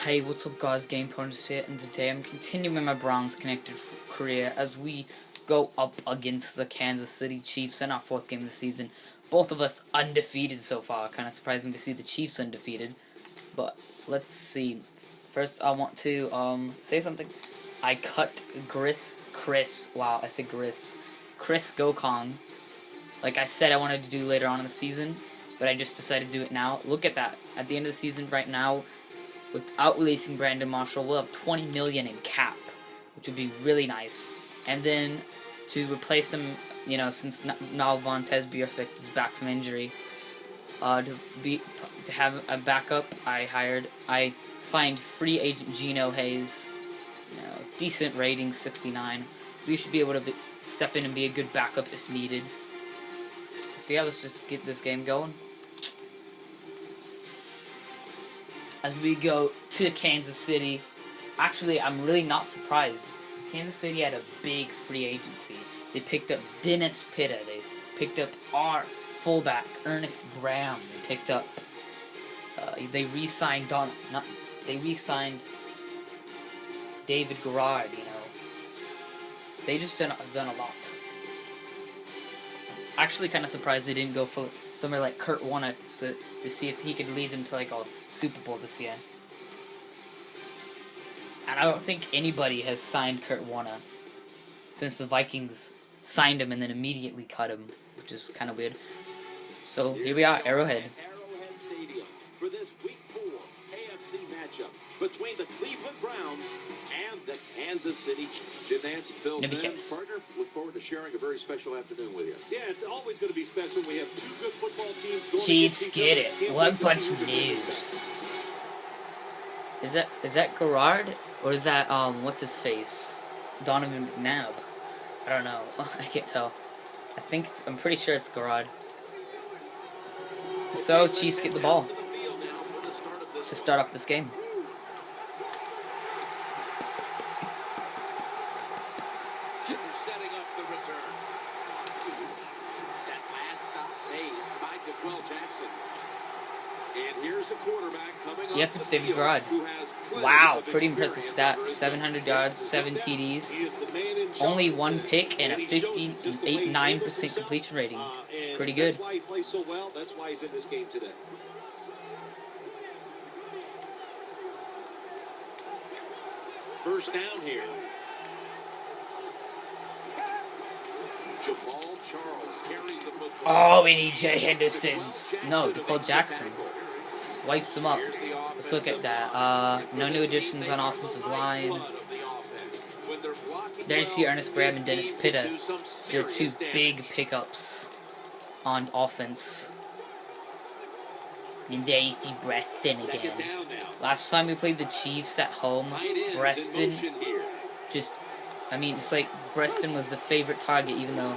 Hey, what's up guys, GamePWNaged here, and today I'm continuing my Browns connected career as we go up against the Kansas City Chiefs in our 4th game of the season. Both of us undefeated so far. Kind of surprising to see the Chiefs undefeated, but let's see. First I want to say something. I cut Chris Gokong, like I said I wanted to do later on in the season, but I just decided to do it now. Look at that. At the end of the season right now, without releasing Brandon Marshall, we'll have 20 million in cap, which would be really nice. And then to replace him, you know, since now Vontaze Burfict is back from injury, to have a backup, I signed free agent Geno Hayes. You know, decent rating, 69. So we should be able to step in and be a good backup if needed. So yeah, let's just get this game going. As we go to Kansas City, actually, I'm really not surprised. Kansas City had a big free agency. They picked up Dennis Pitta. They picked up our fullback, Ernest Graham. They picked up, they re-signed David Garrard, you know. They just done a lot. Actually, kind of surprised they didn't go for somebody like Kurt Warner to see if he could lead them to like a Super Bowl this year. And I don't think anybody has signed Kurt Warner since the Vikings signed him and then immediately cut him, which is kind of weird. So here we are, Arrowhead. Arrowhead Stadium for this Week 4 AFC matchup between the Cleveland Browns and the Kansas City Chiefs. Nance fills in. Partner, look forward to sharing a very special afternoon with you. Yeah, it's always going to be special. We have two good football teams going. Chiefs get it. What bunch of news. Is that Garrard? Or is that, what's his face? Donovan McNabb? I don't know. I can't tell. I'm pretty sure it's Garrard. So, Chiefs get the ball to start off this game. Yep, it's David Garrard. Wow, pretty impressive stats. 700 yards, 7 TDs, only 1 pick, and a 59% completion rating. Pretty good. That's why he plays so well. That's why he's in this game today. First down here. Jamal Charles carries the football. Oh, we need Jay Henderson. No, Nicole Jackson. Wipes them up. Let's look at that. No new additions on offensive line. There you see Ernest Graham and Dennis Pitta. They're two big pickups on offense. And there you see Preston again. Last time we played the Chiefs at home, Preston it's like Preston was the favorite target, even though...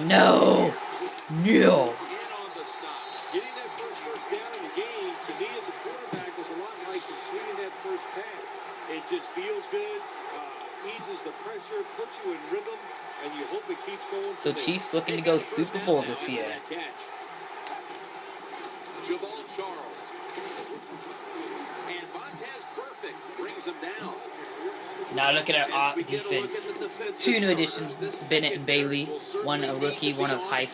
No! No! Getting that first down in the game, to me as a quarterback, is a lot like completing that first pass. It just feels good, eases the pressure, puts you in rhythm, and you hope it keeps going. So Chiefs looking to go Super Bowl this year. Jamal Charles. And Vontaze Burfict brings him down. Now look at our defense. 2 new additions, Bennett and Bailey. One a rookie, one a high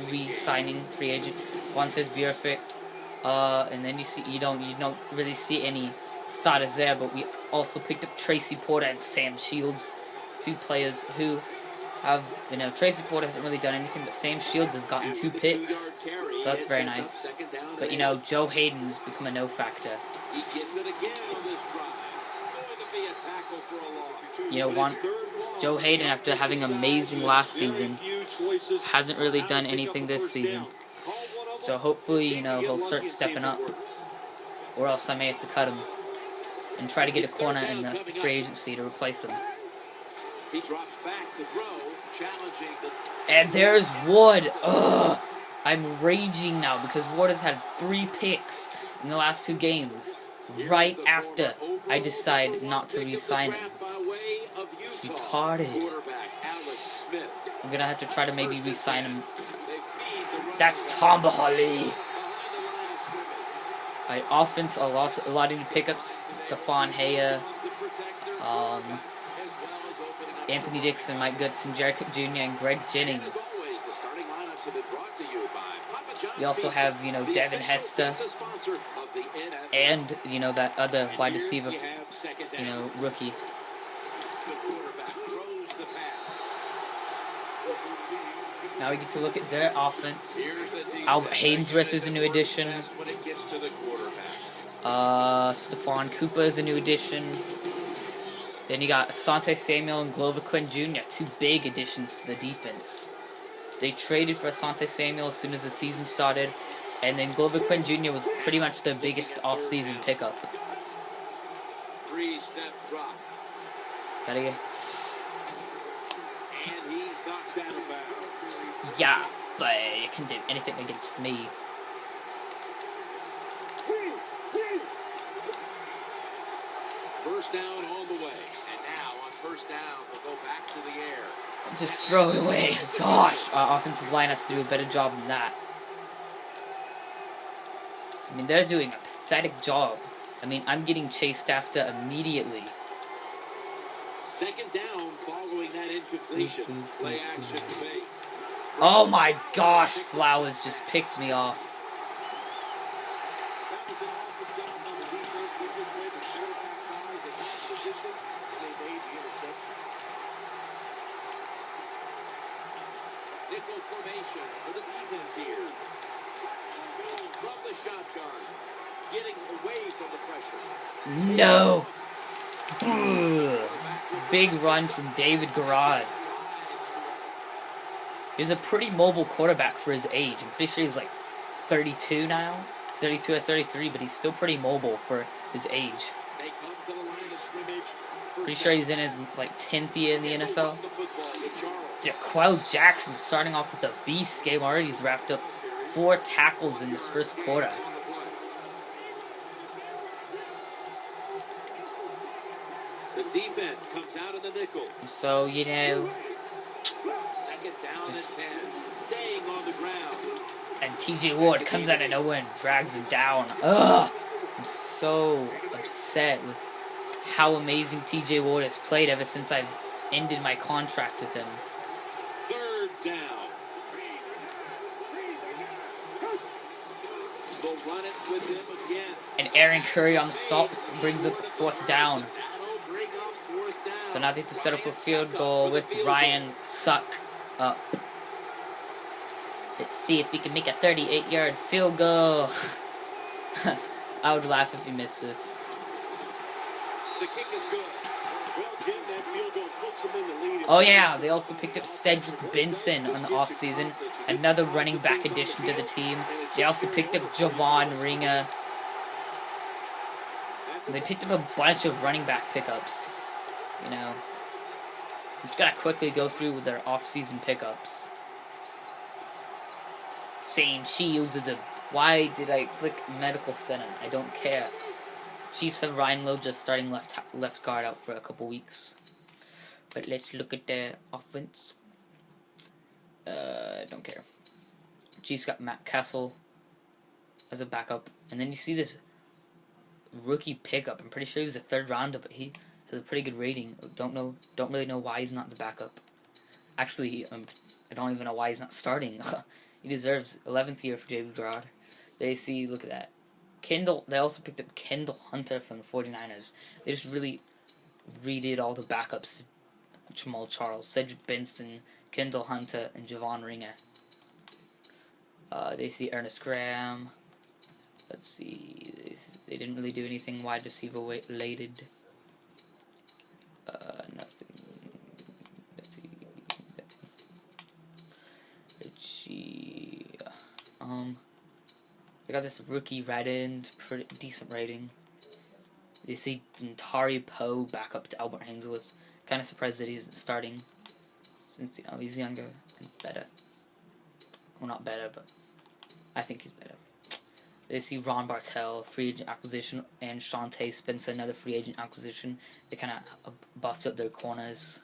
re-signing free agent, Vontaze Burfict. And then you don't really see any starters there, but we also picked up Tracy Porter and Sam Shields, 2 players who have, Tracy Porter hasn't really done anything, but Sam Shields has gotten 2 picks, so that's very nice. But Joe Hayden's become a no factor. He gets it again on this drive. Going to be a tackle for a loss. Joe Hayden, after having amazing last season, hasn't really done anything this season. So hopefully, he'll start stepping up, or else I may have to cut him and try to get a corner in the free agency to replace him. He drops back to throw, challenging and there's Wood. Ugh. I'm raging now because Wood has had 3 picks in the last 2 games. Right after I decide not to re-sign him. It's retarded. I'm gonna have to try to maybe re-sign him. That's Tom Bahali. Offense, a lot of new pickups. Stephon Haya, Anthony Dixon, Mike Goodson, Jared Cook Jr., and Greg Jennings. We also have, Devin Hester, and, that other wide receiver, rookie. Now we get to look at their offense. Albert Haynesworth is a new addition. Stephon Cooper is a new addition. Then you got Asante Samuel and Glover Quinn Jr., two big additions to the defense. They traded for Asante Samuel as soon as the season started, and then Glover Quinn Jr. was pretty much their biggest off-season pickup. Three-step drop. Gotta get. And he's knocked out of bounds. Yeah, but you can do anything against me. First down on the way. And now on first down, they'll go back to the air. Just throw it away. Gosh, our offensive line has to do a better job than that. I mean, they're doing a pathetic job. I mean, I'm getting chased after immediately. Second down following that incompletion. Play action fake. Oh my gosh, Flowers just picked me off. Nickel formation for the defense here. From the shotgun. Getting away from the pressure. No. Big run from David Garrard. He's a pretty mobile quarterback for his age. I'm pretty sure he's like 32 now. 32 or 33, but he's still pretty mobile for his age. Pretty sure he's in his like 10th year in the NFL. Jaquel Jackson starting off with a beast game already. He's wrapped up 4 tackles in this first quarter. The defense comes out of the nickel. So, second down and 10. Staying on the ground. And TJ Ward comes out of nowhere and drags him down. Ugh! I'm so upset with how amazing TJ Ward has played ever since I've ended my contract with him. Third down. They'll run it with him again. And Aaron Curry on the stop brings up 4th down. So now they have to settle for a field goal with Ryan Suck up. Let's see if he can make a 38-yard field goal. I would laugh if he missed this. The kick is good. Well, Jim, that field goal puts him in the lead. Oh yeah, they also picked up Cedric Benson on the offseason, another running back addition to the team. They also picked up Javon Ringer. They picked up a bunch of running back pickups. You know, we just gotta quickly go through with their off-season pickups. Same Shields as a. Why did I click medical center? I don't care. Chiefs have Ryan Lowe just starting left guard out for a couple weeks. But let's look at their offense. Don't care. Chiefs got Matt Castle as a backup, and then you see this rookie pickup. I'm pretty sure he was a 3rd rounder, but he has a pretty good rating. Don't really know why he's not the backup. Actually, I don't even know why he's not starting. He deserves 11th year for David Garrard. They see, look at that. They also picked up Kendall Hunter from the 49ers. They just really redid all the backups. Jamal Charles, Cedric Benson, Kendall Hunter, and Javon Ringer. They see Ernest Graham. Let's see. They didn't really do anything wide receiver related. Nothing. Let's see. They got this rookie red end, pretty decent rating. They see Dantari Poe back up to Albert Haynesworth. Kind of surprised that he's starting, since he's younger and better. Well, not better, but I think he's better. They see Ron Bartell, free agent acquisition, and Shantae Spencer, another free agent acquisition. They kind of buffed up their corners.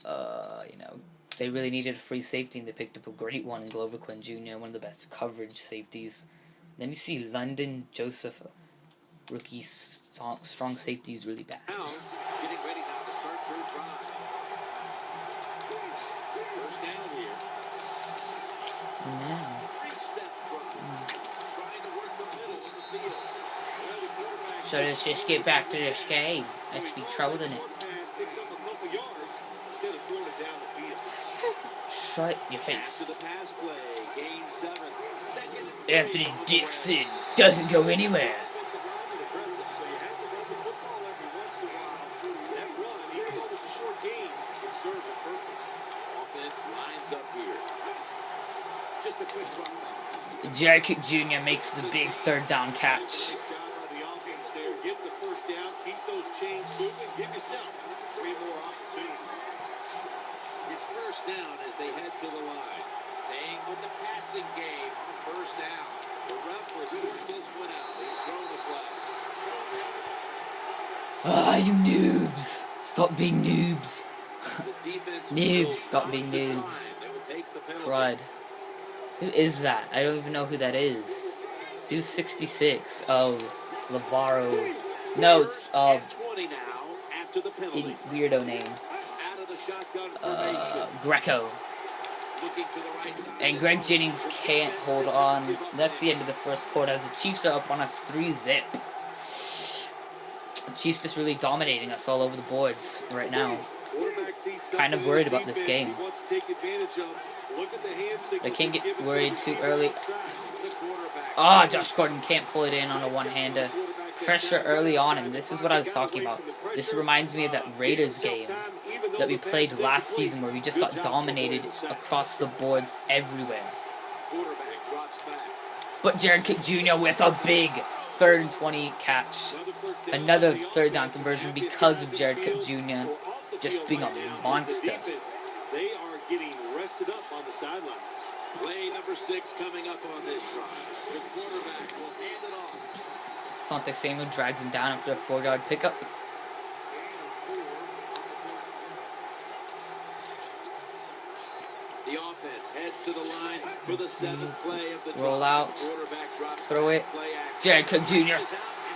They really needed a free safety, and they picked up a great one in Glover Quinn Jr., one of the best coverage safeties Then you see London Joseph, rookie strong safety, is really bad. Getting ready now to start third drive. First down here. Now. Three-step drop. Trying to work the middle of the field. Well, the quarterback So let's just get back to this game. Let's be troubled in it. picks up a couple yards instead of throwing it down the field. Shut your After the face. pass play, gain 7. Second and 3 Anthony on the Dixon doesn't go anywhere. offensive lineman aggressive, so you have to run the football every once in a while. That run, even though it's a short game, can serve a purpose. Offense lines up here. Just a quick drop back. Jared Cook Jr. makes the big third down catch. Great job on the offense there. Get the first down, keep those chains moving, give yourself 3 more opportunities. It's first down as they head to the line. Staying with the passing game on first down. The ref will sort this one out. He's thrown the flag. Ah, you noobs! Stop being noobs. The defense Noobs, will stop being constant noobs. time. They will take the penalty. Crud. Who is that? I don't even know who that is. Who's 66? Oh, Lavaro. No, it's At 20 now after the penalty. weirdo name. Out of the shotgun formation. Greco. Looking to the right side. And Greg Jennings can't hold on. That's the end of the first quarter as the Chiefs are up on us 3-zip. The Chiefs just really dominating us all over the boards right now. Kind of worried about this game. I can't get worried too early. Ah, Josh Gordon can't pull it in on a one-hander. Pressure early on, and this is what I was talking about. This reminds me of that Raiders game that we played last season where we just got dominated across the boards everywhere. But Jared Cook Jr. with a big 3rd and 20 catch. Another third down conversion because of Jared Cook Jr. just being a monster. They are getting rested up on the sidelines. Play number 6 coming up on this drive. The quarterback will hand it off. Sante Samuel drags him down after a 4-yard pickup. The offense heads to the line for the 7th play of the drive. Roll out. Quarterback drops Throw it. back, play action. Jared Cook Jr. Reaches out and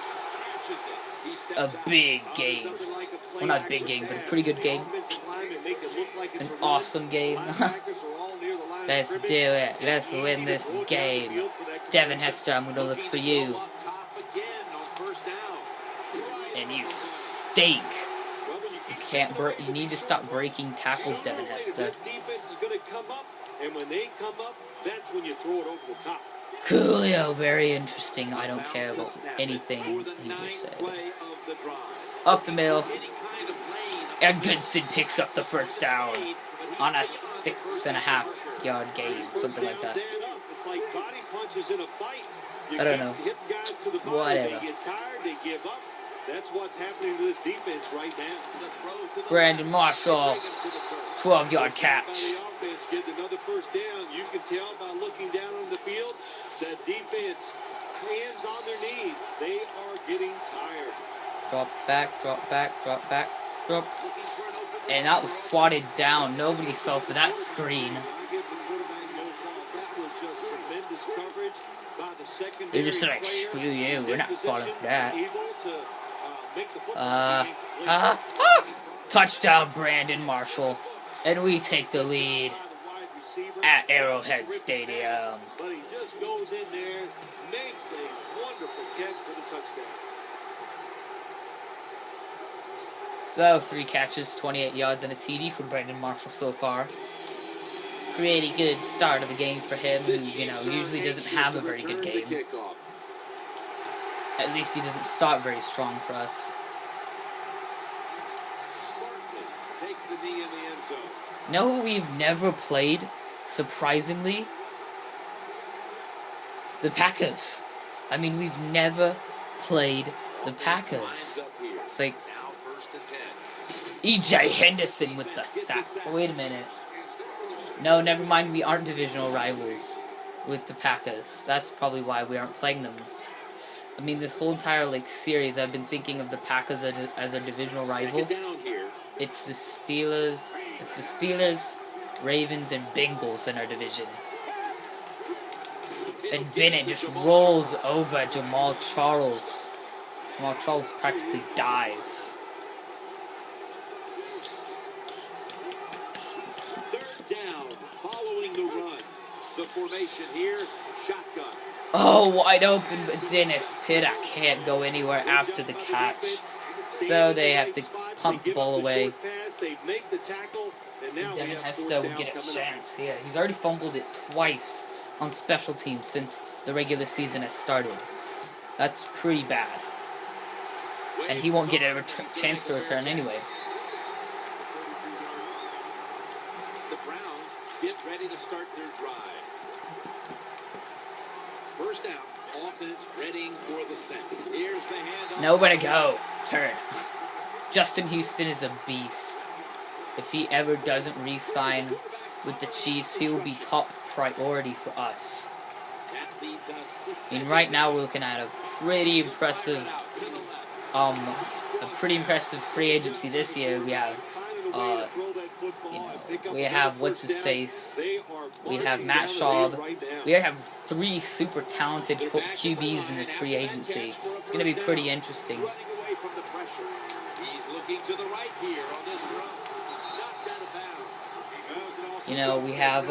snatches it. He steps A out. big Oh, game. there's nothing like a play Well, not big action game, but a pass. pretty good The game. offensive linemen make it look like it's An a run. awesome game. Linebackers are all near the line of Let's scrimmage. do it. Let's Easy win to this throw down the game. field for that Devin conversion. Hester, I'm going to look Looking for to you. go up top again on first down. Right And you on. stink. Well, when you You keep can't scoring, you need to stop breaking tackles, sooner or Devin later, Hester. that defense is going to come up, and when they come up, that's when you throw it over the top. Coolio, very interesting. I don't care about anything he just said. Up the middle. And Goodson picks up the first down on a 6.5-yard gain, something like that. I don't know. Whatever. They get tired, they give up. That's what's happening to this defense right now. Brandon Marshall, 12-yard catch. Get another first down. You can tell by looking down on the field that defense, hands on their knees. They are getting tired. Drop back, drop back, drop back, drop. And that was swatted down. Nobody fell for that screen. They're just like, screw you, we're not falling for that. Touchdown, Brandon Marshall. And we take the lead at Arrowhead Stadium. But he just goes in there, makes a wonderful catch for the touchdown. So, 3 catches, 28 yards, and a TD for Brandon Marshall so far. Pretty good start of the game for him, who, you know, usually doesn't have a very good game. At least he doesn't start very strong for us. Takes the knee in the end zone. Know who we've never played, surprisingly? The Packers. I mean, we've never played the Packers. It's like E.J. Henderson with the sack. Oh, wait a minute. No, never mind. We aren't divisional rivals with the Packers. That's probably why we aren't playing them. I mean, this whole entire series, I've been thinking of the Packers as a divisional rival. It's the Steelers. It's the Steelers, Ravens, and Bengals in our division. And Bennett just rolls over Jamal Charles. Jamal Charles practically dies. Third down, following the run. The formation here, shotgun. Oh, wide open, but Dennis Pitta can't go anywhere after the catch. So they have to pump the ball away. Devin Hester will get a chance here. He's already fumbled it twice on special teams since the regular season has started. That's pretty bad. And he won't get a chance to return anyway. The Browns get ready to start their drive. First down, offense readying for the snap. Here's the handoff. Nowhere to go. Turn. Justin Houston is a beast. If he ever doesn't re-sign with the Chiefs, he will be top priority for us. And right now we're looking at a pretty impressive free agency this year. We have we have what's his face. We have Matt Schaub. We have 3 super talented QBs in this free agency. It's going to be pretty interesting. You know, we have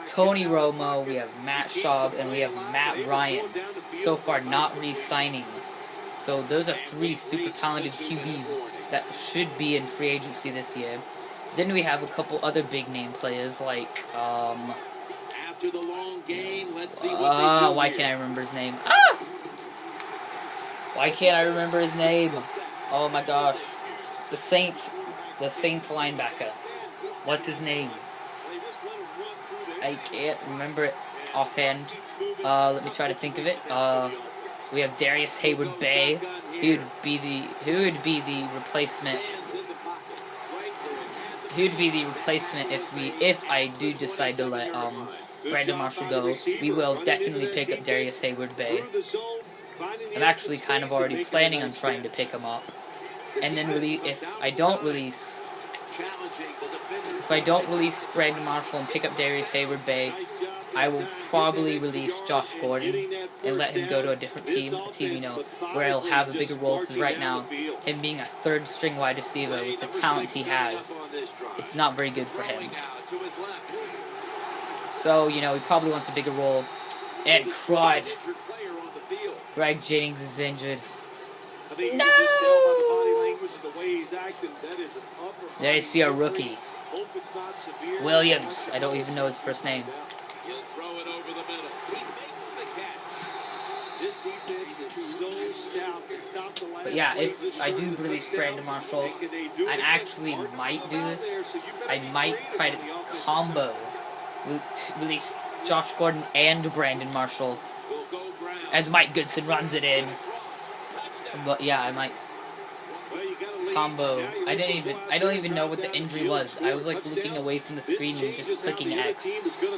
Tony Romo, we have Matt Schaub, and we have Matt Ryan. So far, not re-signing. So those are 3 super talented QBs that should be in free agency this year. Then we have a couple other big name players like after the long game, let's see why can't I remember his name? Ah! Why can't I remember his name? Oh my gosh. The Saints linebacker. What's his name? I can't remember it offhand. Let me try to think of it. We have Darius Hayward-Bay. Who would be the replacement? He would be the replacement if I do decide to let Brandon Marshall go. We will definitely pick up Darius Hayward-Bay. I'm actually kind of already planning on trying to pick him up. And then if I don't release Brandon Marshall and pick up Darius Hayward-Bay, I will probably release Josh Gordon and let him go to a different team, where he'll have a bigger role, because right now, him being a third-string wide receiver with the talent he has, it's not very good for him. So, he probably wants a bigger role. And crud! Greg Jennings is injured. No! There you see our rookie. Williams. I don't even know his first name. He'll throw it over the middle. He makes the catch. This defense is so stout to stop the last. But yeah, if I do release Brandon Marshall, I actually might do this. I might try to combo release Josh Gordon and Brandon Marshall as Mike Goodson runs it in. But yeah, I might combo. I don't even know what the injury was. I was like looking away from the screen and just clicking X.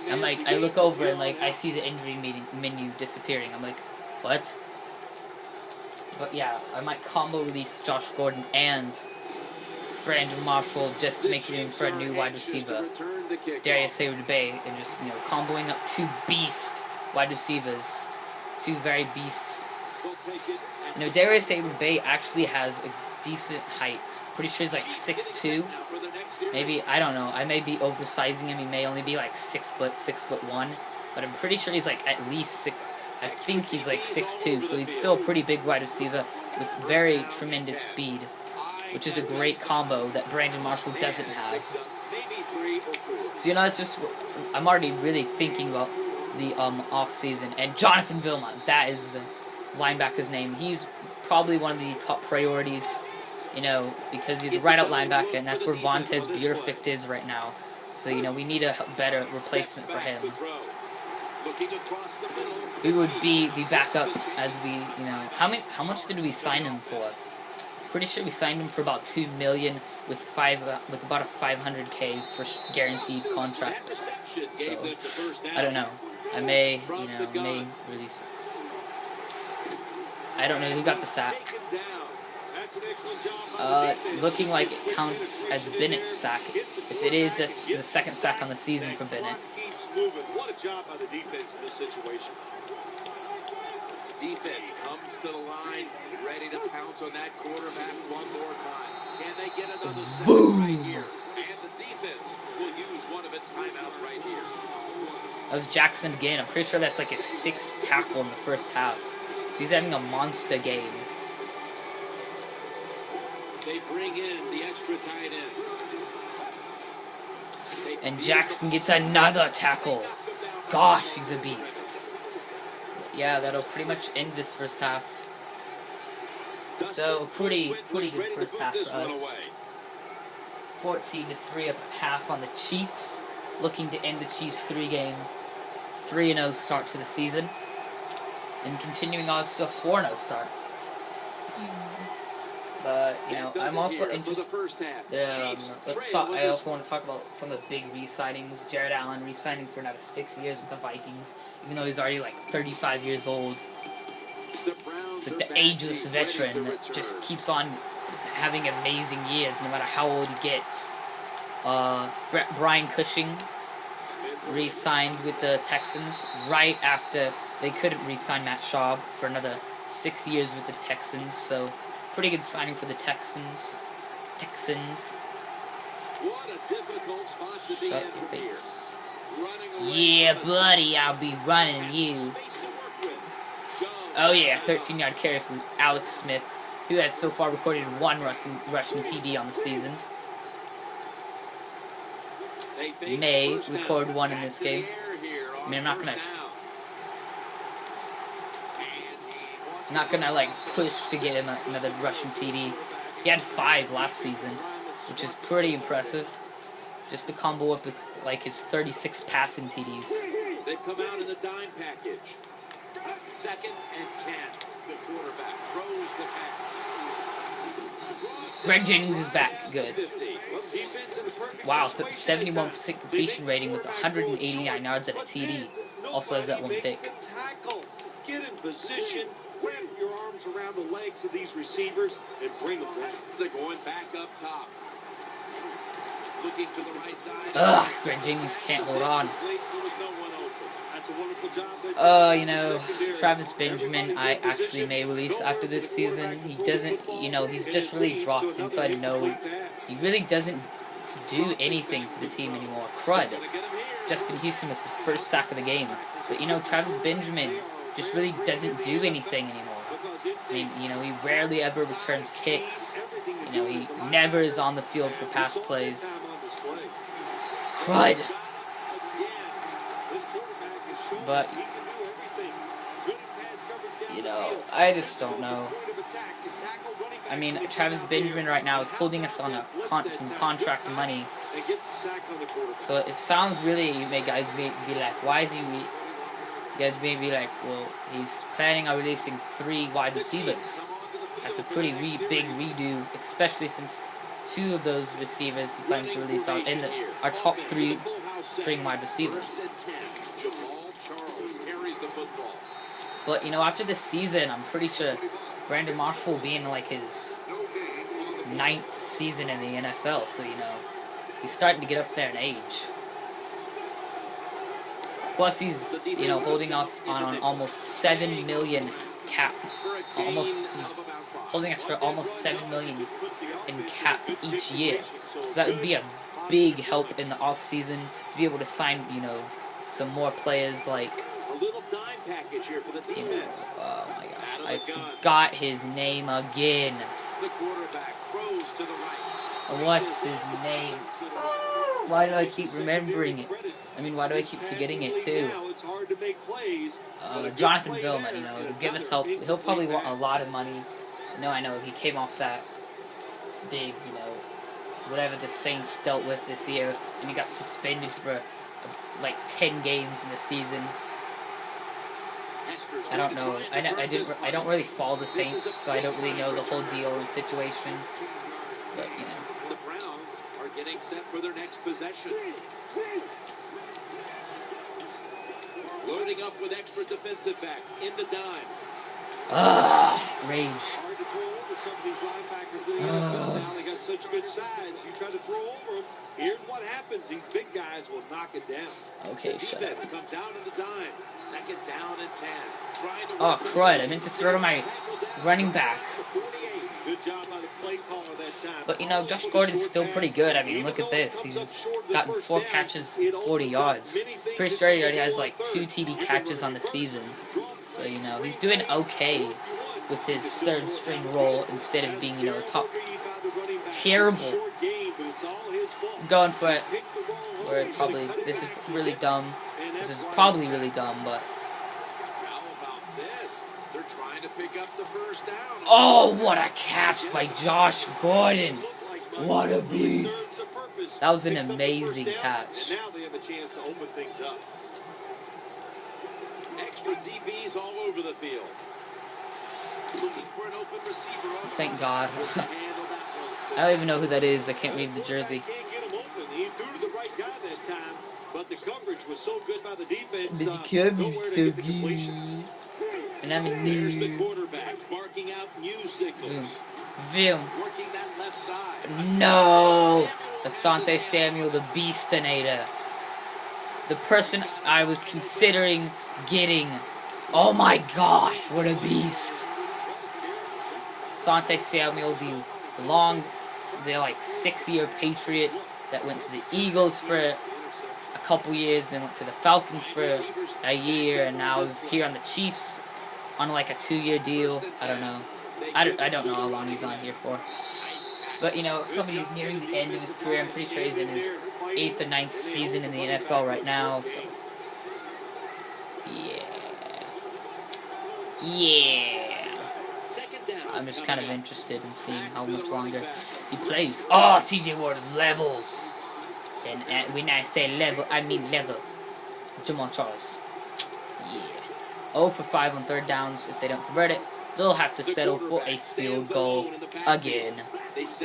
I'm like, I look over and like I see the injury menu disappearing. I'm like, what? But yeah, I might combo release Josh Gordon and Brandon Marshall just to make room for a new wide receiver, Darius Hayward-Bay, and just comboing up 2 beast wide receivers, 2 very beasts. Darius Hayward-Bay actually has a decent height. Pretty sure he's like 6'2". Maybe, I don't know. I may be oversizing him. He may only be like 6 foot, 6'1". But I'm pretty sure he's like at least 6. I think he's like 6'2". So he's still a pretty big wide receiver with very tremendous speed, which is a great combo that Brandon Marshall doesn't have. So it's just, I'm already really thinking about the off season. And Jonathan Vilma, that is the linebacker's name. He's probably one of the top priorities, because he's a right-out linebacker, and that's where Vontaze Burfict is right now. So, we need a better replacement for him. He would be the backup as we, how much did we sign him for? Pretty sure we signed him for about $2 million with about a $500K for guaranteed contract. So, I don't know. I may release it. I don't know who got the sack. Looking like it counts as Bennett's sack. If it is, that's the second sack on the season for Bennett. moving. What a job by the defense in this situation. Defense comes to the line, ready to pounce on that quarterback one more time. Can they get another second right here? And the defense will use one of its timeouts right here. That was Jackson again. I'm pretty sure that's like his 6th tackle in the first half. So he's having a monster game. They bring in the extra tight end. And Jackson gets another tackle. Gosh, he's a beast. Yeah, that'll pretty much end this first half. So, pretty good first half for us. 14-3 up at half on the Chiefs. Looking to end the Chiefs' 3-game 3-0 start to the season. And continuing on to a 4-0 start. But, you know, I'm also interested. I also want to talk about some of the big re-signings. Jared Allen re-signing for another 6 years with the Vikings, even though he's already like 35 years old. It's like the ageless veteran that just keeps on having amazing years no matter how old he gets. Brian Cushing re-signed with the Texans right after they couldn't re-sign Matt Schaub for another 6 years with the Texans, so pretty good signing for the Texans. What a difficult spot to be Shut in your face. here. Yeah, buddy, I'll be running you. Oh yeah, 13-yard carry from Alex Smith, who has so far recorded 1 rushing TD on the season. May record 1 in this game. I mean, I'm not gonna like push to get him another rushing TD. He had 5 last season, which is pretty impressive. Just to combo up with like his 36 passing TDs. They've come out in the dime package. 2nd and 10. The quarterback throws the pass. Greg Jennings is back. Good. Wow, 71% completion rating with 189 yards at a TD. Also has that 1 pick. Get in position, wrap your arms around the legs of these receivers, and bring them back. They're going back up top. Looking to the right side. Ugh, Greg Jennings can't hold on. You know, Travis Benjamin, I actually may release after this season. He doesn't, you know, he's just really dropped into a no. He really doesn't do anything for the team anymore. Crud. Justin Houston with his first sack of the game. But, you know, Travis Benjamin just really doesn't do anything anymore. I mean, you know, he rarely ever returns kicks. You know, he never is on the field for pass plays. Crud. But, you know, I just don't know. I mean, Travis Benjamin right now is holding us on some contract money. So it sounds really, you guys may be like, why is he... You guys may be like, well, he's planning on releasing 3 wide receivers. That's a pretty big redo, especially since 2 of those receivers he plans to release are in our top 3 string wide receivers. But, you know, after this season, I'm pretty sure Brandon Marshall will be in, like, his 9th season in the NFL. So, you know, he's starting to get up there in age. Plus, he's, you know, holding us on almost $7 million cap. He's holding us for almost $7 million in cap each year. So that would be a big help in the offseason to be able to sign, you know, some more players like... You know, oh my gosh, I forgot his name again. What's his name? Why do I keep remembering it? I mean, why do I keep forgetting it too? Jonathan Vilma, you know, to give us help. He'll probably want a lot of money. I know, he came off that big, you know, whatever the Saints dealt with this year, and he got suspended for like 10 games in the season. I don't know. I don't really follow the Saints, so I don't really know the whole deal and situation. But you know, the Browns are getting set for their next possession. Loading up with extra defensive backs in the dime. Rage. some of these linebackers in the NFL now. They got such good size. You try to throw over them, here's what happens. These big guys will knock it down. Okay, the shut defense up. comes out of the dime. Second down and 10. Oh, crud. I meant to throw to my running back. Good job by the play caller that time. But, you know, Josh Gordon's still pretty good. I mean, look at this. He's gotten 4 catches and 40 yards. Pretty sure he already has, like, 2 TD catches on the season. So, you know, he's doing okay with his third string role instead of being, you know, top. Terrible. I'm going for it. Or probably, this is really dumb. This is probably really dumb, but. Oh, what a catch by Josh Gordon. What a beast. That was an amazing catch. Now they have a chance to open things up. Extra DBs all over the field. Looking for an open receiver. Thank God. I don't even know who that is. I can't read the jersey. He threw to the right guy that time, but the coverage was so good by the defense. But the coverage was so good. And I'm a noob. Quarterback barking out new signals. Vim. Working that left side. No. Asante Samuel, the Beastinator. The person I was considering getting. Oh my gosh, what a beast. Asante Samuel, the like 6-year Patriot that went to the Eagles for a couple years, then went to the Falcons for a year, and now is here on the Chiefs on like a 2-year deal. I don't know. I don't know how long he's on here for. But, you know, somebody who's nearing the end of his career. I'm pretty sure he's in his 8th or 9th season in the NFL right now. So, yeah. Yeah. I'm just kind of interested in seeing how much longer he plays. Oh, TJ Ward levels. And when I say level, I mean level. Jamal Charles. Yeah. 0 for 5 on third downs. If they don't convert it, they'll have to settle for a field goal again.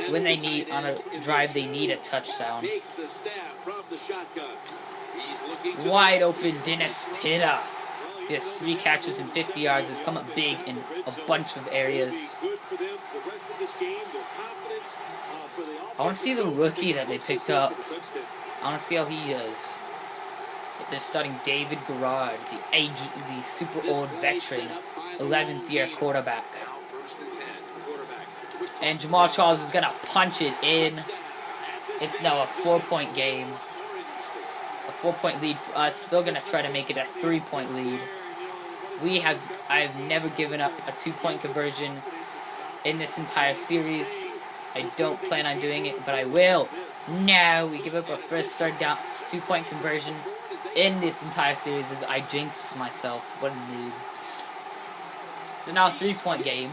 When they need, on a drive, they need a touchdown. Wide open Dennis Pitta. He has 3 catches and 50 yards. Has come up big in a bunch of areas. I want to see the rookie that they picked up. I want to see how he is. They're starting David Garrard, the super old veteran, 11th year quarterback. And Jamal Charles is going to punch it in. It's now a 4-point game. A 4-point lead for us. They're going to try to make it a 3-point lead. I've never given up a 2-point conversion in this entire series. I don't plan on doing it, but I will. No, we give up our first third down 2-point conversion in this entire series as I jinx myself. What a noob. So now 3-point game.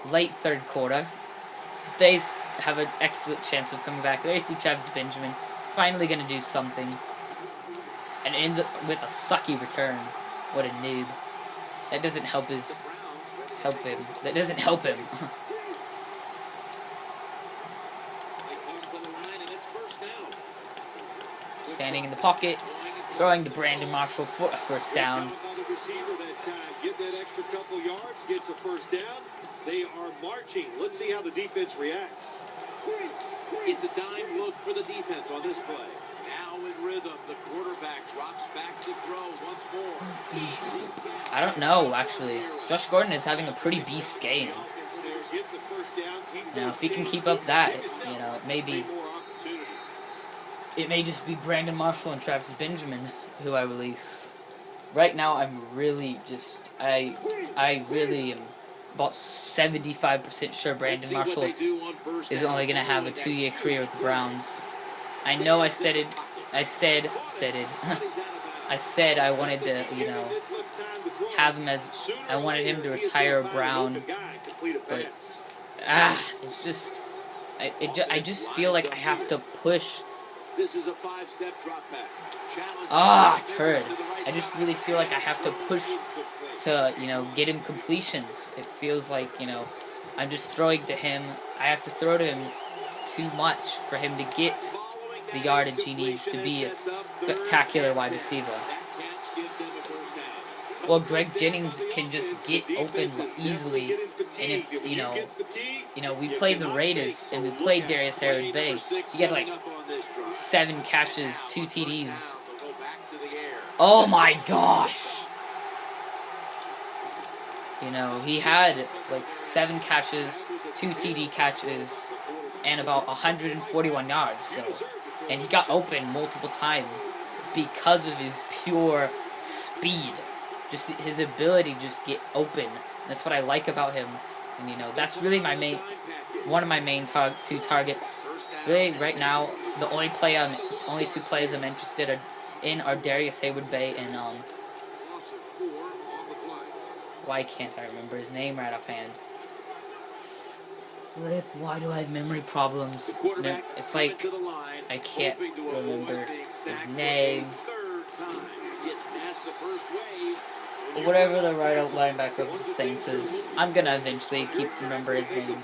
Late third quarter. They have an excellent chance of coming back. They see Travis Benjamin finally going to do something. And it ends up with a sucky return. What a noob. That doesn't help him. That doesn't help him. Standing in the pocket, throwing to Brandon Marshall for a first down. Get that extra couple yards, gets a first down. They are marching. Let's see how the defense reacts. It's a dime look for the defense on this play. Now in rhythm, the quarterback drops back to throw once more. I don't know, actually. Josh Gordon is having a pretty beast game. Now, if he can keep up that, you know, it may just be Brandon Marshall and Travis Benjamin who I release. Right now, I'm really just, I really am about 75% sure Brandon Marshall is only going to have a 2-year career with the Browns. I know I said it. I said I wanted to, you know, have him as, I wanted him to retire a Brown, but, it's just, I just feel like I have to push. Turd. I just really feel like I have to push to, you know, get him completions. It feels like, you know, I'm just throwing to him. I have to throw to him too much for him to get the yardage he needs to be a spectacular wide receiver. well, Greg Jennings can just get open easily, and if we played the Raiders and we played Darius Harrod-Bay, he had like 7 catches, 2 TDs. Oh my gosh! He had like 7 catches, 2 TD catches, and about 141 yards. So, and he got open multiple times because of his pure speed, just his ability to just get open. That's what I like about him, and that's really one of my main 2 targets. Really, right now, the only 2 plays I'm interested in are Darius Harrod-Bay and why can't I remember his name right offhand? Flip, why do I have memory problems? It's like I can't remember his name. Whatever the right out linebacker of the Saints is, I'm gonna eventually remember his name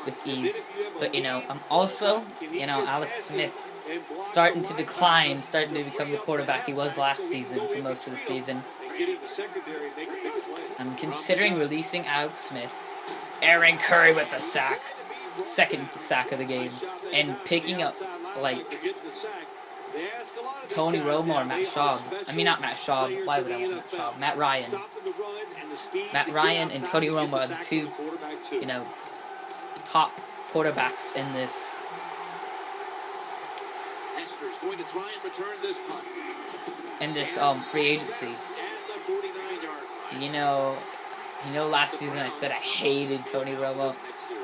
with ease. But I'm also, Alex Smith starting to decline, starting to become the quarterback he was last season for most of the season. I'm considering releasing Alex Smith, Aaron Curry with a sack, 2nd sack of the game, and picking up like Tony Romo or Matt Schaub. I mean, not Matt Schaub. Why would I want Matt Schaub? Matt Ryan. Matt Ryan and Tony Romo are the 2, top quarterbacks in this. Free agency. Last season I said I hated Tony Romo.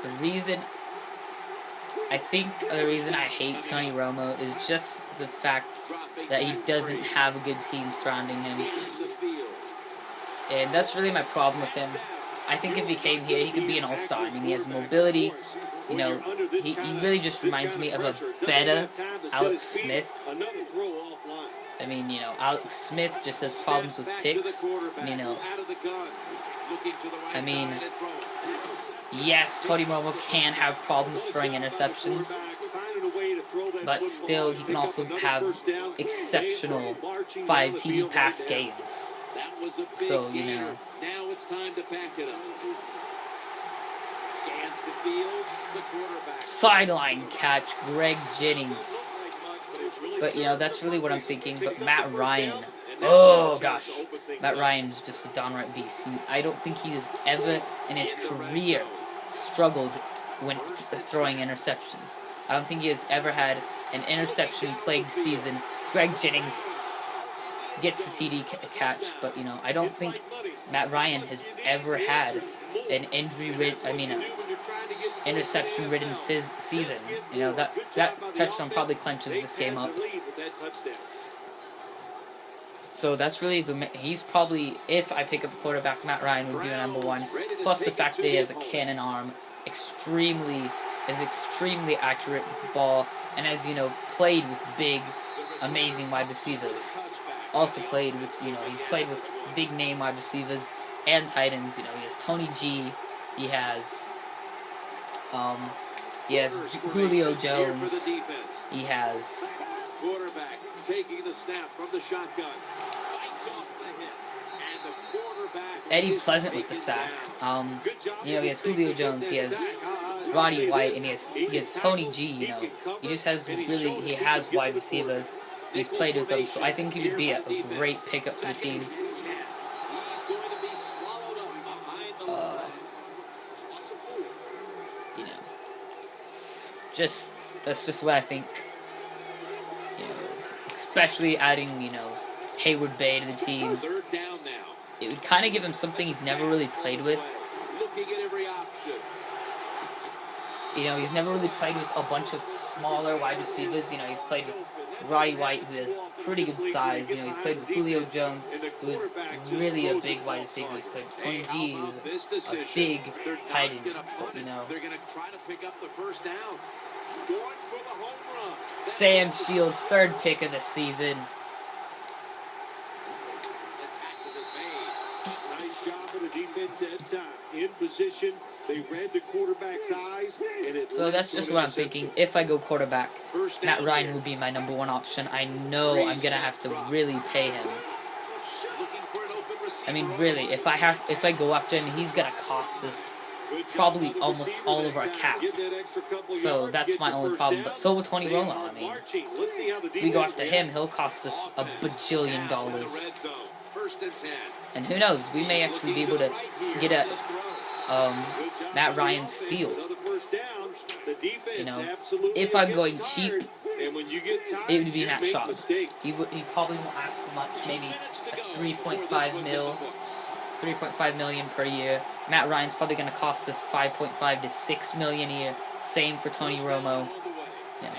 The reason I hate Tony Romo is just the fact that he doesn't have a good team surrounding him. And that's really my problem with him. I think if he came here, he could be an all-star. I mean, he has mobility. He really just reminds me of a better Alex Smith. I mean, Alex Smith just has problems with picks. I mean, yes, Tony Romo can have problems throwing interceptions, but still, he can also have exceptional 5 TD pass games. So, Now it's time to pack it up. Scans the field, the quarterback. Sideline catch, Greg Jennings. But, that's really what I'm thinking. But Matt Ryan, oh gosh, Matt Ryan's just a downright beast. I don't think he has ever in his career struggled when throwing interceptions. I don't think he has ever had an interception-plagued season. Greg Jennings gets the TD catch, but I don't think Matt Ryan has ever had an interception-ridden season. That touchdown probably clenches this game up. So that's really he's probably, if I pick up a quarterback, Matt Ryan would be my number 1. Plus the fact that he has a cannon arm, extremely accurate with the ball, and has played with big, amazing wide receivers. Also played with he's played with big name wide receivers and tight ends. He has Tony G. He has Julio Jones. He has quarterback taking the snap from the shotgun. Bites off the hit, and the quarterback Eddie Pleasant with the sack. He has Julio Jones. He has Roddy White, and he has Tony G. He just has he has wide receivers. He's played with them, so I think he would be a great pickup for the team. That's just what I think. Especially adding, Harrod-Bay to the team. It would kind of give him something he's never really played with. He's never really played with a bunch of smaller wide receivers. He's played with Roddy White, who has pretty good size. He's played with Julio Jones, who is really a big wide receiver. He's played with Tony G, who's a big tight end. But, Sam Shields' 3rd pick of the season. Nice job for the defense that time. In position, they read the quarterback's eyes. So that's just what I'm thinking. If I go quarterback, Matt Ryan would be my number 1 option. I know I'm going to have to really pay him. I mean, really, if I go after him, he's gonna cost us probably almost all of our cap. So that's my only problem. But so will Tony Romo. I mean, if we go after him, he'll cost us $1 bajillion. And who knows? We may actually be able to get a Matt Ryan steal. You know, if I'm going cheap, it would be Matt Shaw. He probably won't ask for much, maybe a 3.5 million per year. Matt Ryan's probably going to cost us 5.5 to 6 million a year. Same for Tony Romo. Yeah.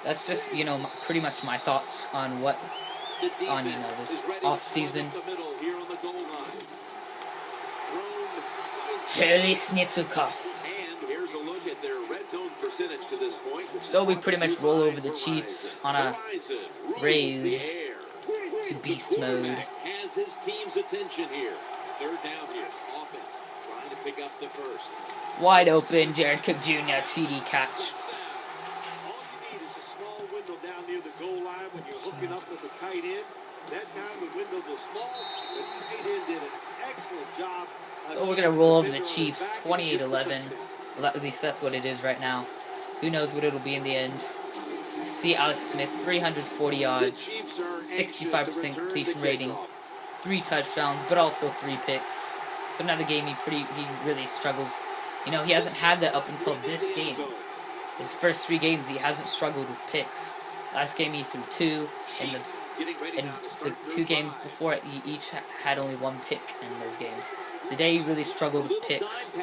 That's just, you know, pretty much my thoughts on this off season. Hurley Snitsukov. So we pretty much roll over the Chiefs on a raid to beast mode. Has his team's attention here. Third down here. Offense trying to pick up the first. Wide open, Jared Cook Jr. TD catch. All you need is a small window down near the goal line when you're hooking up with the tight end. That time the window was small. The tight end did an excellent job. So we're going to roll over the Chiefs 28-11. At least that's what it is right now. Who knows what it'll be in the end. See Alex Smith, 340 yards, 65% completion rating, 3 touchdowns, but also 3 picks. So another game he really struggles. You know, he hasn't had that up until this game. His first 3 games he hasn't struggled with picks. Last game he threw 2, and the 2 games before it, he each had only 1 pick in those games. Today he really struggled with picks.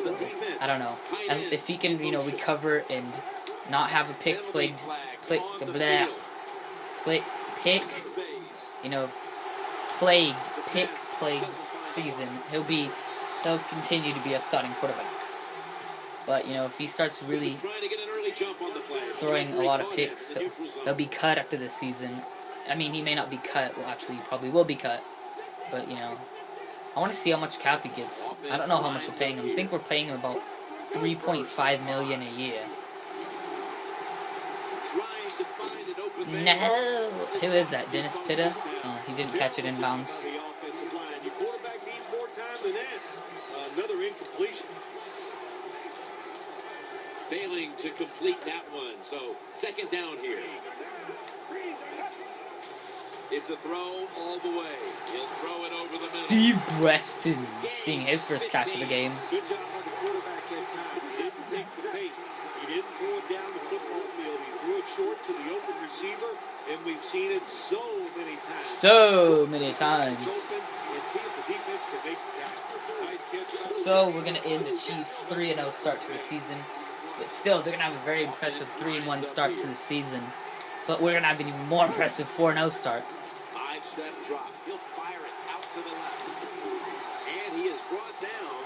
So I don't know. If he can, you know, recover and not have a pick plagued season, he'll continue to be a starting quarterback. But you know, if he starts really throwing a lot of picks, he'll be cut after this season. I mean, he may not be cut. Well, actually, he probably will be cut. But you know, I want to see how much cap he gets. I don't know how much we're paying him. I think we're paying him about $3.5 million a year. No! Who is that? Dennis Pitta? Oh, he didn't catch it inbounds. Another incompletion. Failing to complete that one. So, second down here. It's a throw all the way. He'll throw it over the middle. Steve Breston seeing his first catch of the game. Good job by the quarterback that time. He didn't take the bait. He didn't throw it down the football field. He threw it short to the open receiver, and we've seen it so many times. So many times. And see if the defense can make the tackle. Nice catch. So we're going to end the Chiefs' 3-0 start to the season. But still, they're going to have a very impressive 3-1 start to the season. But we're going to have an even more impressive 4-0 start. 5-step drop. He'll fire it out to the left. And he is brought down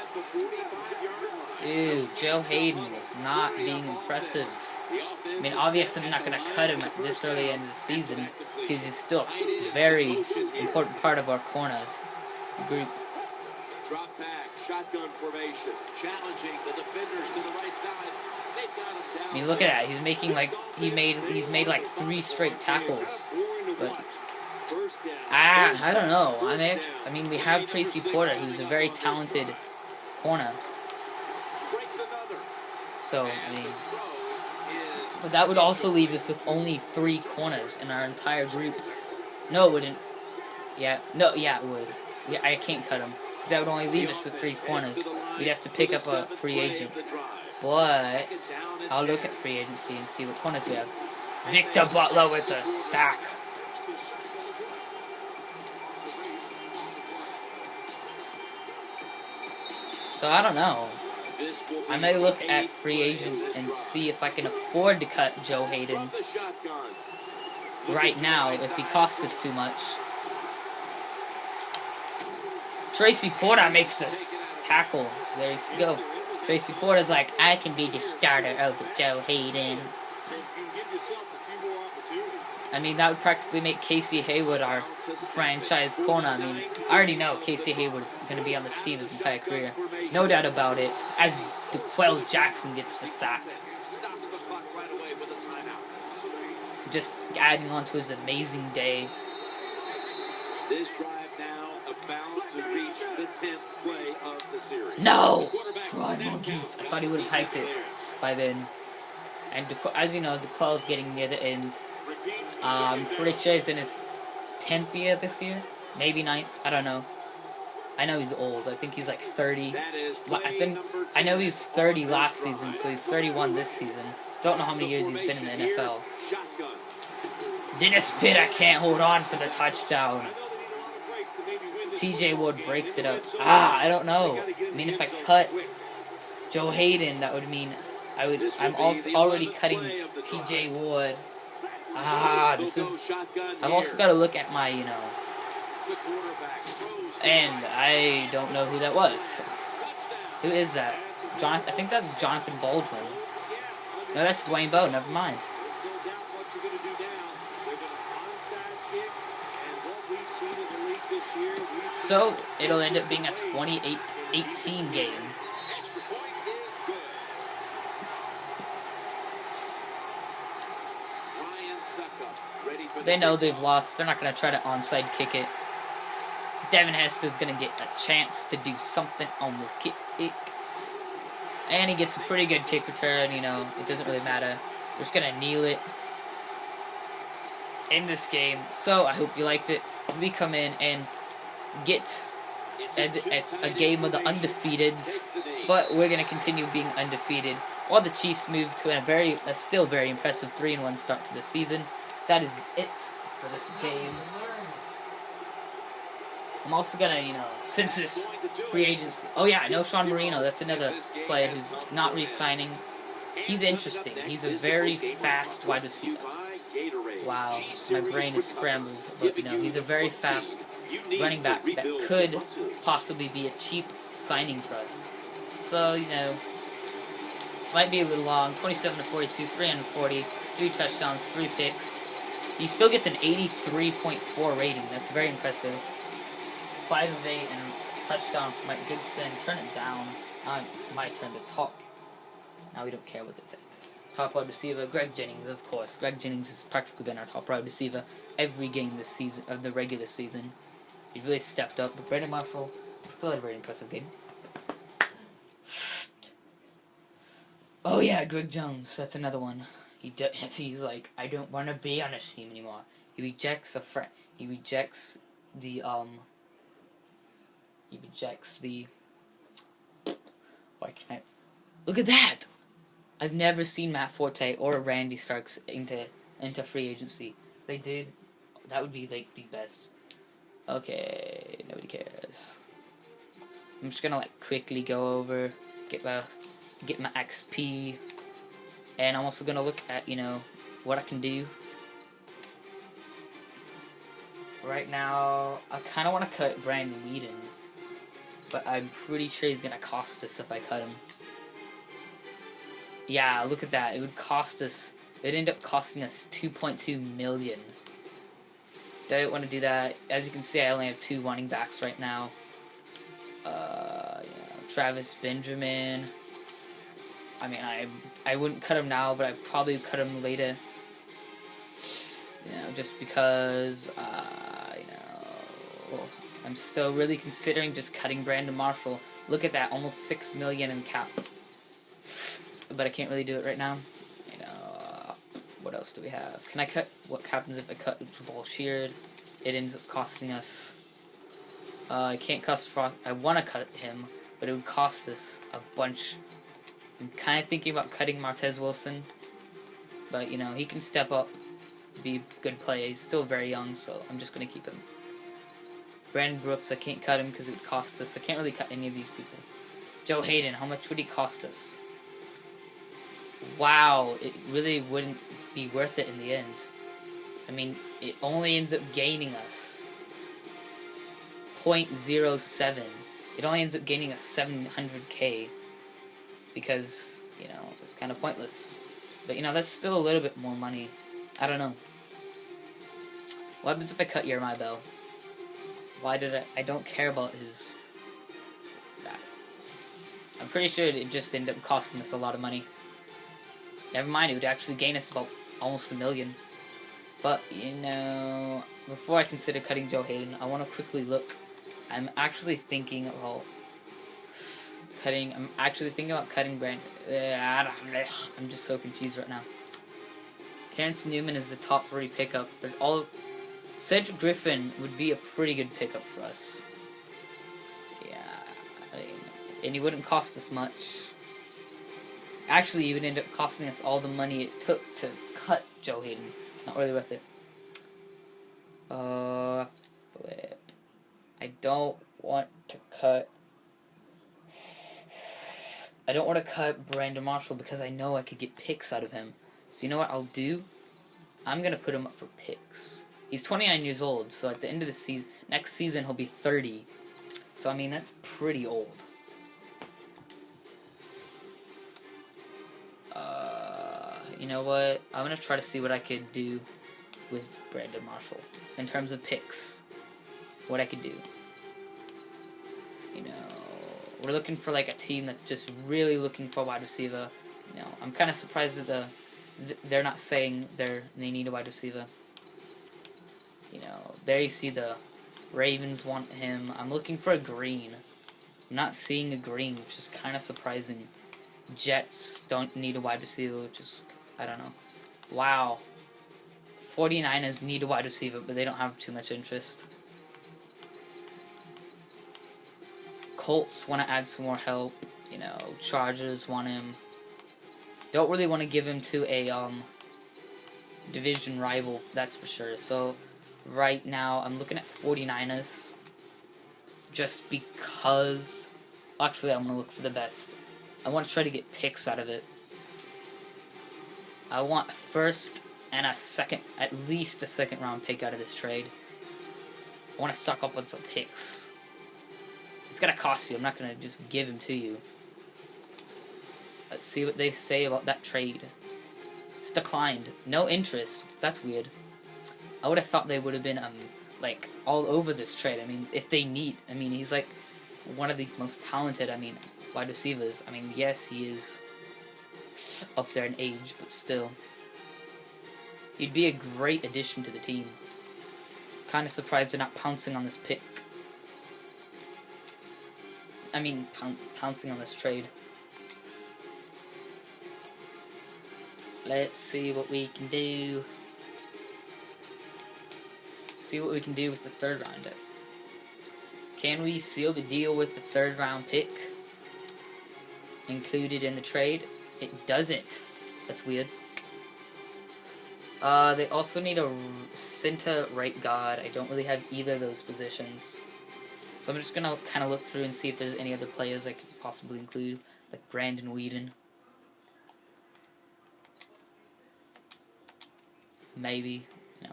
at the 45-yard line. Dude, Joe Hayden is not being impressive. I mean, obviously I'm not going to cut him at this early end of the season because he's still a very important part of our corners group. Drop back, shotgun formation, challenging the defenders to the right side. They've got him down. I mean, look at that. He's making like he's made like 3 straight tackles. But I don't know. I mean, we have Tracy Porter, who's a very talented corner. So, I mean, but that would also leave us with only 3 corners in our entire group. No, it wouldn't. Yeah, it would. Yeah, I can't cut him. Because that would only leave us with 3 corners. We'd have to pick up a free agent. But I'll look at free agency and see what corners we have. Victor Butler with a sack. So I don't know. I may look at free agents and see if I can afford to cut Joe Hayden right now if he costs us too much. Tracy Porter makes this tackle. There you go. Tracy Porter's like, I can be the starter over Joe Hayden. I mean, that would practically make Casey Hayward our franchise corner. I mean, I already know Casey Hayward is going to be on this team his entire career. No doubt about it. As DeQuell Jackson gets the sack. just adding on to his amazing day. This drive now about to reach the 10th play of the series. No! Fraud monkeys. I thought he would have hiked it by then. And as you know, DeClaw's getting near the end. I'm pretty sure he's in his 10th year this year. Maybe 9th. I don't know. I know he's old. I think he's like 30. I know he was 30 last season, so he's 31 this season. Don't know how many years he's been in the NFL. Dennis Pitt, I can't hold on for the touchdown. TJ Ward breaks it up. I don't know. I mean, if I cut Joe Hayden, that would mean I'm also already cutting TJ Ward. This is... I've also got to look at my, and I don't know who that was. Who is that? I think that's Jonathan Baldwin. No, that's Dwayne Bowe. Never mind. So, it'll end up being a 28-18 game. They know they've lost. They're not going to try to onside kick it. Devin Hester's going to get a chance to do something on this kick. And he gets a pretty good kick return, it doesn't really matter. We're just going to kneel it in this game. So, I hope you liked it. As we come in and get, as it's a game of the undefeateds, but we're going to continue being undefeated, while the Chiefs move to a still very impressive 3-1 start to the season. That is it for this game. I'm also gonna, since this free agency... Oh yeah, I know Sean Marino, that's another player who's not re-signing. He's interesting. He's a very fast wide receiver. Wow, my brain is scrambled. But, he's a very fast running back that could possibly be a cheap signing for us. So, this might be a little long. 27-42, 340, 3 touchdowns, 3 picks. He still gets an 83.4 rating. That's very impressive. 5 of 8 and touchdown for Mike Goodson. Turn it down. Now it's my turn to talk. Now we don't care what they say. Top wide receiver, Greg Jennings, of course. Greg Jennings has practically been our top wide receiver every game this season, of the regular season. He's really stepped up. But Brandon Marshall still had a very impressive game. Oh yeah, Greg Jones. That's another one. He's like, I don't want to be on this team anymore. He rejects He rejects the Why can't I? Look at that! I've never seen Matt Forte or Randy Starks into free agency. If they did, that would be like the best. Okay, nobody cares. I'm just gonna quickly go over, get my XP, and I'm also gonna look at what I can do. Right now, I kind of want to cut Brandon Weeden, but I'm pretty sure he's gonna cost us if I cut him. Yeah, look at that. It would cost us. It'd end up costing us $2.2 million. Don't want to do that. As you can see, I only have 2 running backs right now. Travis Benjamin. I mean, I wouldn't cut him now, but I'd probably cut him later. Just because, I'm still really considering just cutting Brandon Marshall. Look at that, almost $6 million in cap. But I can't really do it right now. What else do we have? Can I cut? What happens if I cut Jabal Sheard? It ends up costing us. I can't cost Frost. I want to cut him, but it would cost us a bunch. I'm kind of thinking about cutting Martez Wilson, but he can step up, be a good player. He's still very young, so I'm just gonna keep him. Brandon Brooks, I can't cut him because it would cost us. I can't really cut any of these people. Joe Hayden, how much would he cost us? Wow, it really wouldn't be worth it in the end. I mean, it only ends up gaining us 0.07. It only ends up gaining us 700k because, it's kind of pointless. But, that's still a little bit more money. I don't know. What happens if I cut Jeremiah Bell? I don't care about his... I'm pretty sure it just ended up costing us a lot of money. Never mind, it would actually gain us about almost $1 million. But, you know, before I consider cutting Joe Hayden, I want to quickly look. I'm actually thinking about cutting Brand. I'm just so confused right now. Terrence Newman is the top 3 pickup. They're all. Cedric Griffin would be a pretty good pickup for us. Yeah, and he wouldn't cost us much. Actually, he would end up costing us all the money it took to cut Joe Hayden. Not really worth it. Flip. I don't want to cut Brandon Marshall because I know I could get picks out of him. So you know what I'll do? I'm gonna put him up for picks. He's 29 years old, so at the end of the season, next season he'll be 30. So I mean that's pretty old. You know what? I'm gonna try to see what I could do with Brandon Marshall in terms of picks. What I could do. You know, we're looking for like a team that's just really looking for a wide receiver. You know, I'm kind of surprised that they're not saying they need a wide receiver. You know, there you see the Ravens want him. I'm looking for a green. I'm not seeing a green, which is kind of surprising. Jets don't need a wide receiver, which is, I don't know. Wow. 49ers need a wide receiver, but they don't have too much interest. Colts want to add some more help. You know, Chargers want him. Don't really want to give him to a division rival, that's for sure. So right now I'm looking at 49ers just because. Actually, I'm going to look for the best. I want to try to get picks out of it. I want a first and a second, at least a second round pick out of this trade. I want to stock up on some picks. It's going to cost you. I'm not going to just give him to you. Let's see what they say about that trade. It's declined. No interest. That's weird. I would have thought they would have been like all over this trade. I mean, if they need, I mean, he's like one of the most talented, wide receivers. I mean, yes, he is up there in age, but still. He'd be a great addition to the team. Kind of surprised they're not pouncing on this pick. I mean, pouncing on this trade. Let's see what we can do. See what we can do with the third rounder. Can we seal the deal with the third round pick included in the trade? It doesn't. That's weird. They also need a center right guard. I don't really have either of those positions. So I'm just gonna kind of look through and see if there's any other players I could possibly include, like Brandon Weeden. Maybe. No.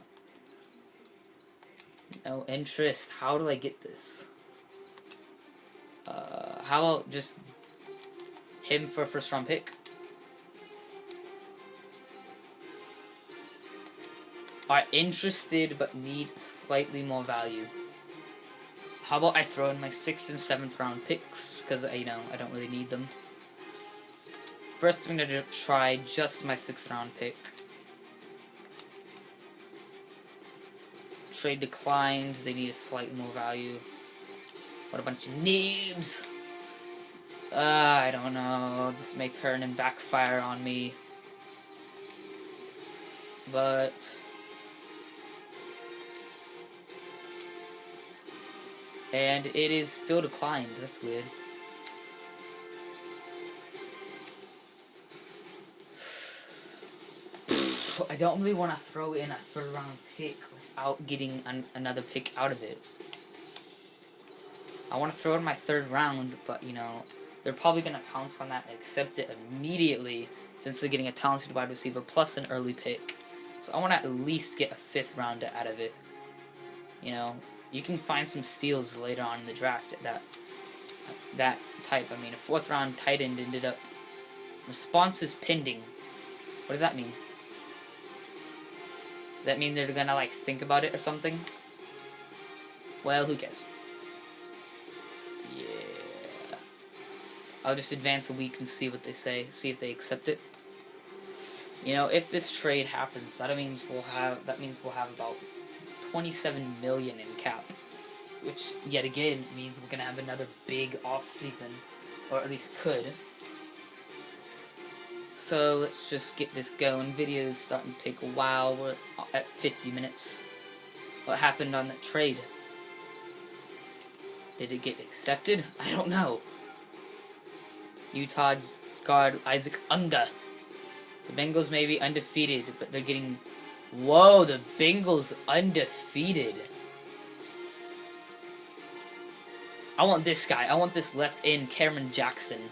No interest. How do I get this? How about just him for a first round pick? Are interested but need slightly more value. How about I throw in my 6th and 7th round picks because I don't really need them. First, I'm gonna try just my 6th round pick. Trade declined. They need a slightly more value. What a bunch of noobs. I don't know. This may turn and backfire on me. But and it is still declined. That's weird. I don't really want to throw in a third round pick without getting another pick out of it. I want to throw in my third round, but they're probably going to pounce on that and accept it immediately since they're getting a talented wide receiver plus an early pick. So I want to at least get a 5th rounder out of it. You can find some steals later on in the draft at that type. I mean, a 4th round tight end ended up. Response is pending. What does that mean? Does that mean they're gonna think about it or something? Well, who cares? Yeah. I'll just advance a week and see what they say. See if they accept it. You know, if this trade happens, that means we'll have about 27 million in cap, which yet again means we're gonna have another big off season, or at least could. So let's just get this going. Video's starting to take a while. We're at 50 minutes. What happened on that trade? Did it get accepted? I don't know. Utah guard Isaac Unga. The Bengals may be undefeated, but they're getting... Whoa, the Bengals undefeated. I want this guy. I want this left end, Cameron Jackson.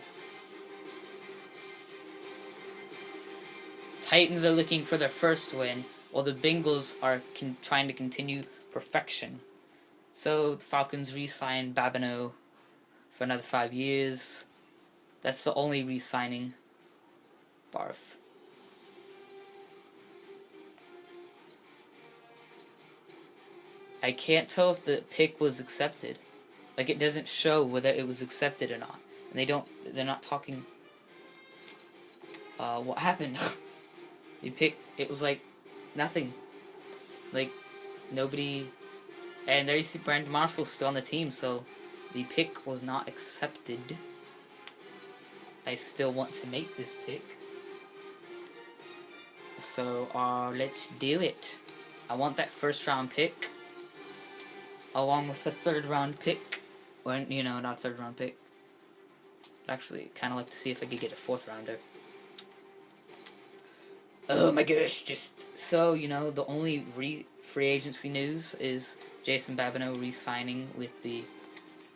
Titans are looking for their first win, while the Bengals are trying to continue perfection. So, the Falcons re-signed Babino for another 5 years. That's the only re-signing. Barf. I can't tell if the pick was accepted. Like, it doesn't show whether it was accepted or not. And they're not talking... what happened? It was like, nothing. Like, nobody... And there you see Brandon Marshall's still on the team, so the pick was not accepted. I still want to make this pick. So, let's do it. I want that first round pick, along with the third round pick. When, you know, not a third round pick. I'd actually kind of like to see if I could get a fourth rounder. Oh my gosh, just so you know, the only free agency news is Jason Babino re-signing with the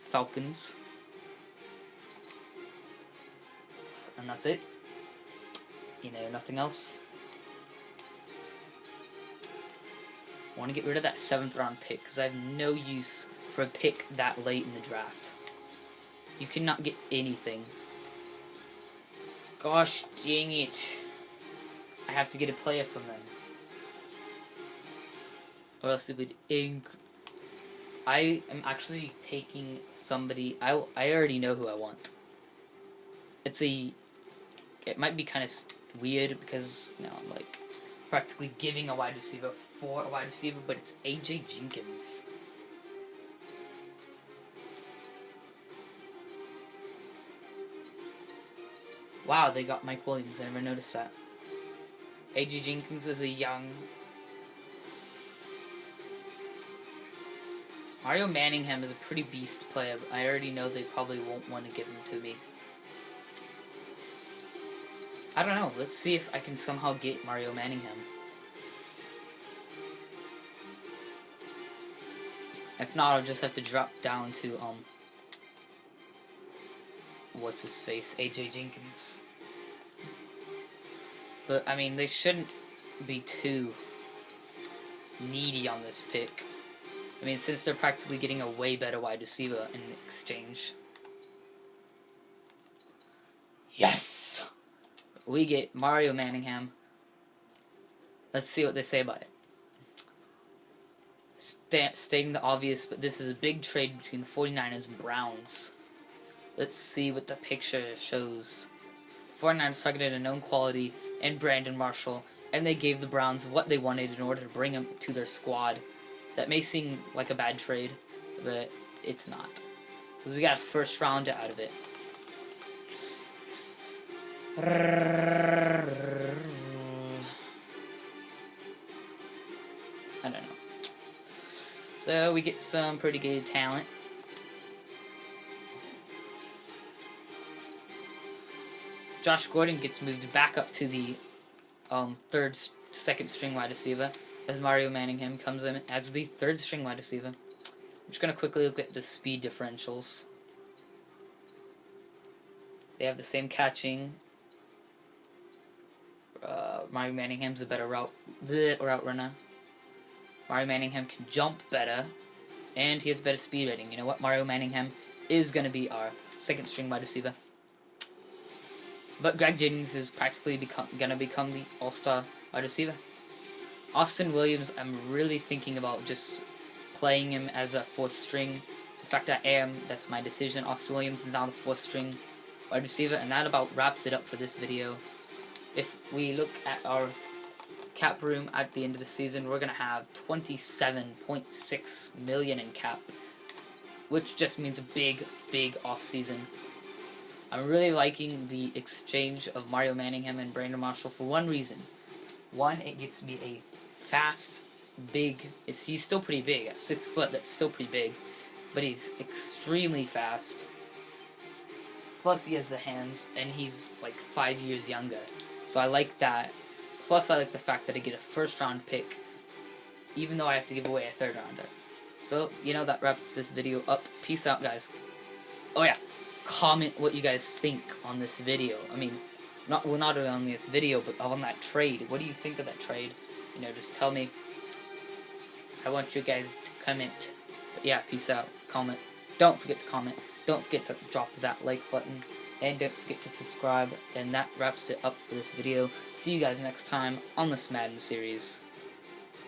Falcons. And that's it. You know, nothing else. I want to get rid of that 7th round pick, because I have no use for a pick that late in the draft. You cannot get anything. Gosh dang it. I have to get a player from them. Or else it would I am actually taking somebody... I already know who I want. It might be kind of weird because, you know, I'm like practically giving a wide receiver for a wide receiver, but it's AJ Jenkins. Wow, they got Mike Williams. I never noticed that. AJ Jenkins is a young... Mario Manningham is a pretty beast player, but I already know they probably won't want to give him to me. I don't know. Let's see if I can somehow get Mario Manningham. If not, I'll just have to drop down to, what's his face? AJ Jenkins. But, I mean, they shouldn't be too needy on this pick. I mean, since they're practically getting a way better wide receiver in exchange. Yes! We get Mario Manningham. Let's see what they say about it. Stating the obvious, but this is a big trade between the 49ers and Browns. Let's see what the picture shows. The 49ers targeted a known quality in Brandon Marshall, and they gave the Browns what they wanted in order to bring him to their squad. That may seem like a bad trade, but it's not. Because we got a first rounder out of it. I don't know. So we get some pretty good talent. Josh Gordon gets moved back up to the second string wide receiver, as Mario Manningham comes in as the third string wide receiver. I'm just going to quickly look at the speed differentials. They have the same catching. Mario Manningham's a better route runner. Mario Manningham can jump better, and he has better speed rating. You know what? Mario Manningham is going to be our second string wide receiver. But Greg Jennings is practically going to become the all-star wide receiver. Austin Williams, I'm really thinking about just playing him as a fourth string. In fact, that's my decision. Austin Williams is now the fourth string wide receiver, and that about wraps it up for this video. if we look at our cap room at the end of the season, we're going to have 27.6 million in cap, which just means a big off season. I'm really liking the exchange of Mario Manningham and Brandon Marshall for one reason. One, it gets me a fast, big, he's still pretty big, at 6 foot, that's still pretty big, but he's extremely fast. Plus he has the hands, and he's like 5 years younger, so I like that. Plus I like the fact that I get a first round pick, even though I have to give away a third rounder. So, you know, that wraps this video up. Peace out, guys. Oh yeah, comment what you guys think on this video. I mean, not only on this video, but on that trade. What do you think of that trade? You know, just tell me. I want you guys to comment. But yeah, peace out. Comment. Don't forget to comment. Don't forget to drop that like button. And don't forget to subscribe. And that wraps it up for this video. See you guys next time on this Madden series.